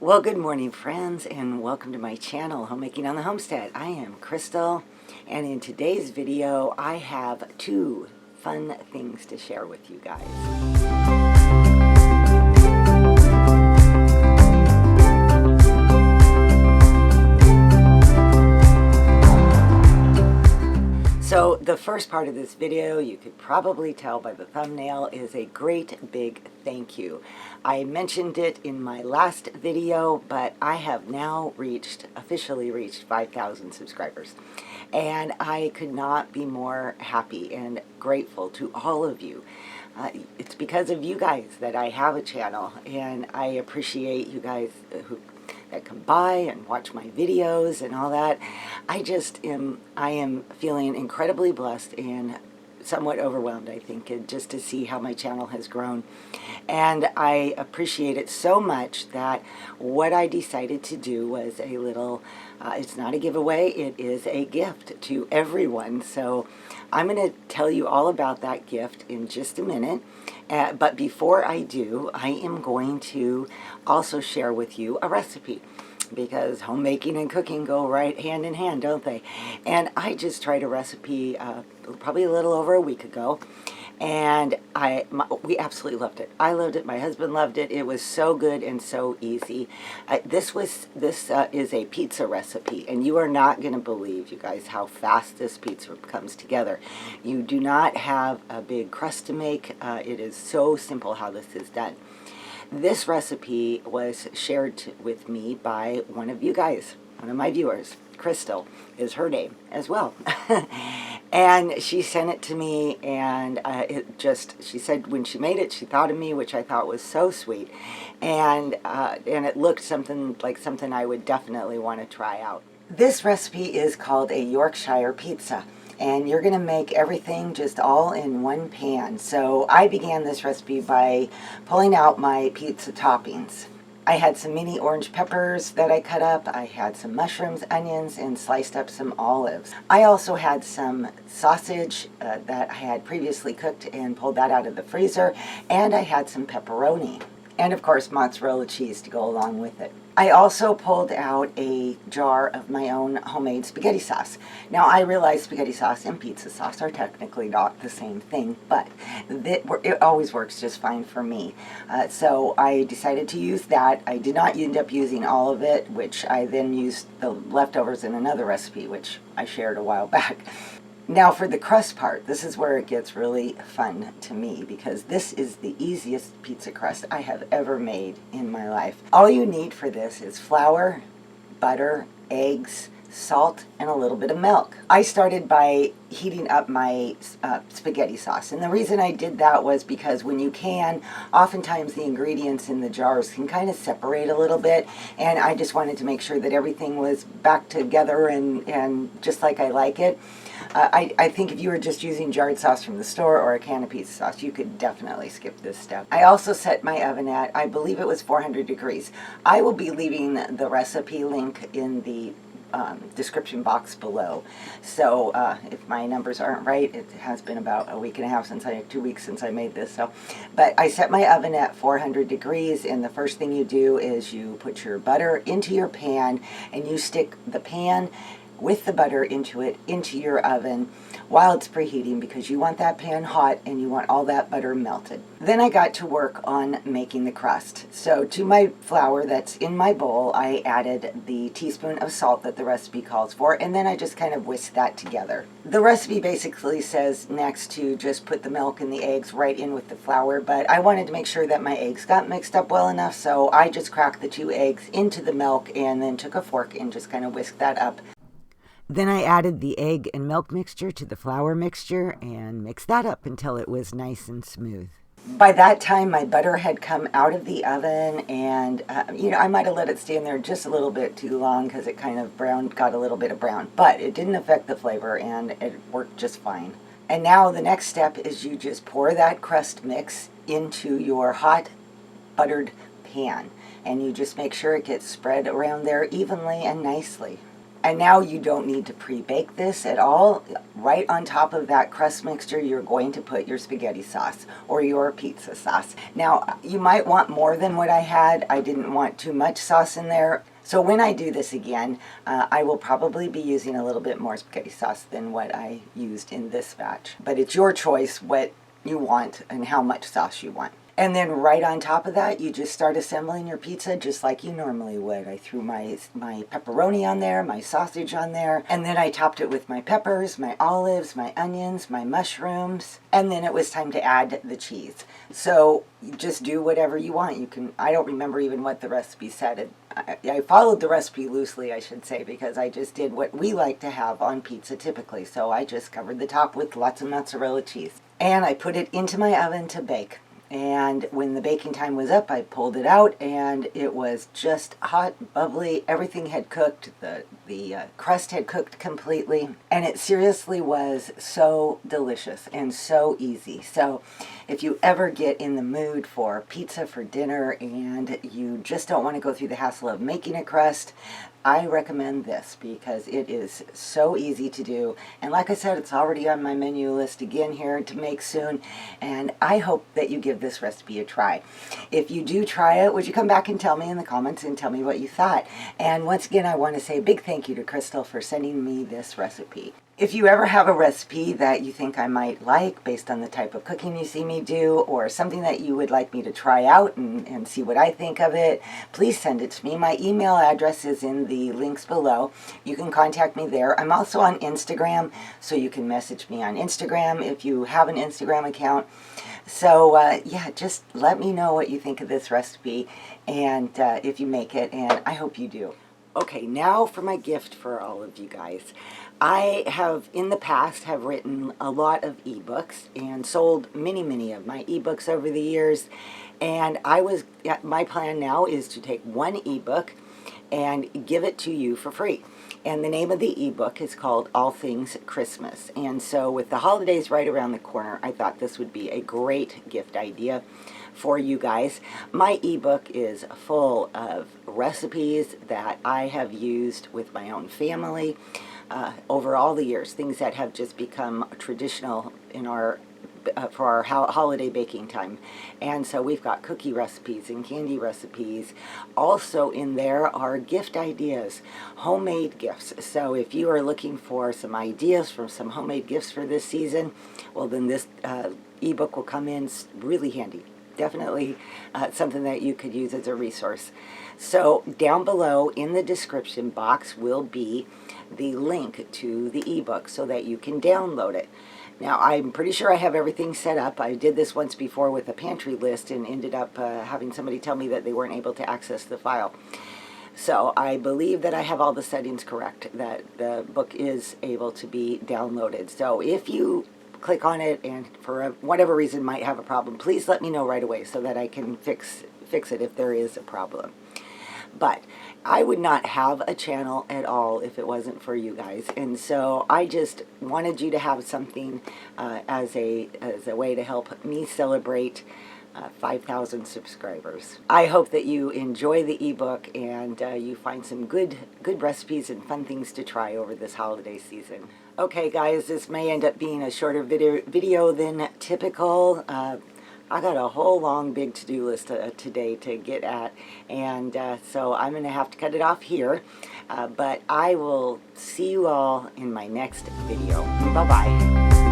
Well, good morning, friends, and welcome to my channel, Homemaking on the Homestead. I am Crystal, and in today's video, I have two fun things to share with you guys. So the first part of this video, you could probably tell by the thumbnail, is a great big thank you. I mentioned it in my last video, but I have now officially reached 5,000 subscribers. And I could not be more happy and grateful to all of you. It's because of you guys that I have a channel, and I appreciate you guys that come by and watch my videos and all that. I am feeling incredibly blessed and somewhat overwhelmed, I think, just to see how my channel has grown. And I appreciate it so much that what I decided to do was a little, it's not a giveaway, it is a gift to everyone. So I'm going to tell you all about that gift in just a minute. But before I do, I am going to also share with you a recipe, because homemaking and cooking go right hand in hand, don't they? And I just tried a recipe probably a little over a week ago, and we absolutely loved it. I loved it. My husband loved it. It was so good and so easy. This is a pizza recipe, and you are not going to believe, you guys, how fast this pizza comes together. You do not have a big crust to make. It is so simple how this is done. This recipe was shared with me she one of you guys, one of my viewers. Crystal is her name as well. And she sent it to me, and she said when she made it, she thought of me, which I thought was so sweet. And it looked something I would definitely want to try out. This recipe is called a Yorkshire pizza. And you're going to make everything just all in one pan. So I began this recipe by pulling out my pizza toppings. I had some mini orange peppers that I cut up. I had some mushrooms, onions, and sliced up some olives. I also had some sausage that I had previously cooked and pulled that out of the freezer. And I had some pepperoni. And of course, mozzarella cheese to go along with it. I also pulled out a jar of my own homemade spaghetti sauce. Now, I realize spaghetti sauce and pizza sauce are technically not the same thing, but it always works just fine for me. So I decided to use that. I did not end up using all of it, which I then used the leftovers in another recipe, which I shared a while back. Now for the crust part, this is where it gets really fun to me, because this is the easiest pizza crust I have ever made in my life. All you need for this is flour, butter, eggs, salt, and a little bit of milk. I started by heating up my spaghetti sauce, and the reason I did that was because when you can, oftentimes the ingredients in the jars can kind of separate a little bit, and I just wanted to make sure that everything was back together and just like I like it. I think if you were just using jarred sauce from the store or a can of pizza sauce, you could definitely skip this step. I also set my oven at, I believe it was 400 degrees. I will be leaving the recipe link in the description box below. So if my numbers aren't right, it has been about a week and a half 2 weeks since I made this. But I set my oven at 400 degrees, and the first thing you do is you put your butter into your pan, and you stick the pan with the butter into your oven while it's preheating, because you want that pan hot and you want all that butter melted. Then I got to work on making the crust. So to my flour that's in my bowl, I added the teaspoon of salt that the recipe calls for, and then I just kind of whisked that together. The recipe basically says next to just put the milk and the eggs right in with the flour, but I wanted to make sure that my eggs got mixed up well enough, so I just cracked the 2 eggs into the milk and then took a fork and just kind of whisked that up. Then I added the egg and milk mixture to the flour mixture and mixed that up until it was nice and smooth. By that time, my butter had come out of the oven, and I might have let it stand there just a little bit too long because it kind of got a little bit of brown, but it didn't affect the flavor and it worked just fine. And now the next step is you just pour that crust mix into your hot buttered pan, and you just make sure it gets spread around there evenly and nicely. And now you don't need to pre-bake this at all. Right on top of that crust mixture, you're going to put your spaghetti sauce or your pizza sauce. Now, you might want more than what I had. I didn't want too much sauce in there. So when I do this again, I will probably be using a little bit more spaghetti sauce than what I used in this batch. But it's your choice what you want and how much sauce you want. And then right on top of that, you just start assembling your pizza just like you normally would. I threw my pepperoni on there, my sausage on there, and then I topped it with my peppers, my olives, my onions, my mushrooms, and then it was time to add the cheese. So you just do whatever you want. You can, I don't remember even what the recipe said. I followed the recipe loosely, I should say, because I just did what we like to have on pizza typically. So I just covered the top with lots of mozzarella cheese. And I put it into my oven to bake. And when the baking time was up, I pulled it out, and it was just hot, bubbly. Everything had cooked. The crust had cooked completely. And it seriously was so delicious and so easy. So if you ever get in the mood for pizza for dinner and you just don't want to go through the hassle of making a crust, I recommend this because it is so easy to do. And like I said, it's already on my menu list again here to make soon. And I hope that you give this recipe a try. If you do try it, would you come back and tell me in the comments and tell me what you thought? And once again, I want to say a big thank you to Crystal for sending me this recipe. If you ever have a recipe that you think I might like based on the type of cooking you see me do, or something that you would like me to try out and see what I think of it, please send it to me. My email address is in the links below. You can contact me there. I'm also on Instagram, so you can message me on Instagram if you have an Instagram account. So yeah, just let me know what you think of this recipe and if you make it, and I hope you do. Okay, now for my gift for all of you guys. I have, in the past, have written a lot of ebooks and sold many of my ebooks over the years. And my plan now is to take one ebook and give it to you for free. And the name of the ebook is called All Things Christmas. And so with the holidays right around the corner, I thought this would be a great gift idea for you guys. My ebook is full of recipes that I have used with my own family over all the years, things that have just become traditional in our for our holiday baking time. And so we've got cookie recipes and candy recipes. Also in there are gift ideas, homemade gifts. So if you are looking for some ideas for some homemade gifts for this season, well then this ebook will come in really handy. Definitely something that you could use as a resource. So down below in the description box will be the link to the ebook so that you can download it. Now, I'm pretty sure I have everything set up. I did this once before with a pantry list and ended up having somebody tell me that they weren't able to access the file. So I believe that I have all the settings correct, that the book is able to be downloaded. So if you click on it and for whatever reason might have a problem, please let me know right away so that I can fix it if there is a problem. But I would not have a channel at all if it wasn't for you guys, and so I just wanted you to have something as a way to help me celebrate 5,000 subscribers. I hope that you enjoy the ebook and you find some good recipes and fun things to try over this holiday season. Okay guys, this may end up being a shorter video than typical. I got a whole long big to-do list today to get at, and so I'm going to have to cut it off here, but I will see you all in my next video. Bye-bye.